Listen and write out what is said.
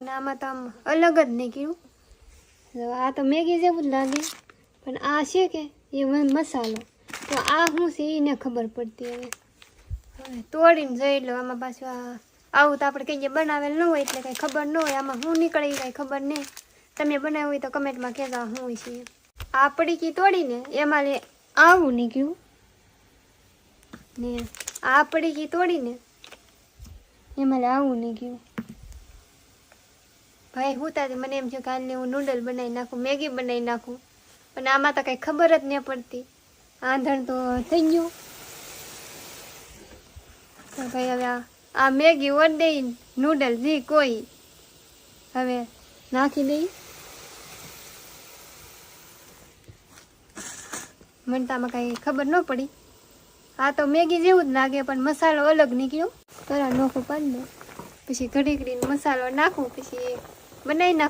આમાં તો આમ અલગ જ નીકળ્યું. આ તો મેગી જેવું જ લાગે, પણ આ છે કે એ મસાલો, તો આ શું છે એને ખબર પડતી. હવે તોડીને જોઈ લો. આમાં પાછું આવું તો આપણે કંઈ બનાવેલ ન હોય એટલે કંઈ ખબર ન હોય. આમાં શું નીકળે એ કંઈ ખબર નહીં. તમે બનાવ્યું હોય તો કમેન્ટમાં કહેજો શું હોય છે. આ પડીકી તોડીને એમાં આવું નીકળ્યું ને આ પડીકી તોડીને એમાં આવું નીકળ્યું. ભાઈ હું તારે મને એમ થયું કે હાલને હું નૂડલ બનાવી નાખું, મેગી બનાવી નાખું, પણ આમાં તો કંઈ ખબર જ નહીં પડતી. આંધણ તો થઈ ગયું. તો ભાઈ હવે આ મેગી ઓર દઈ નૂડલ જે કોઈ હવે નાખી દઈ. મને તો આમાં કાંઈ ખબર ન પડી. આ તો મેગી જેવું જ લાગે પણ મસાલો અલગ નીકળ્યો. તરા નોખું પાડી દો, પછી ઘડી ઘડીને મસાલો નાખું, પછી બનાવી નાખું.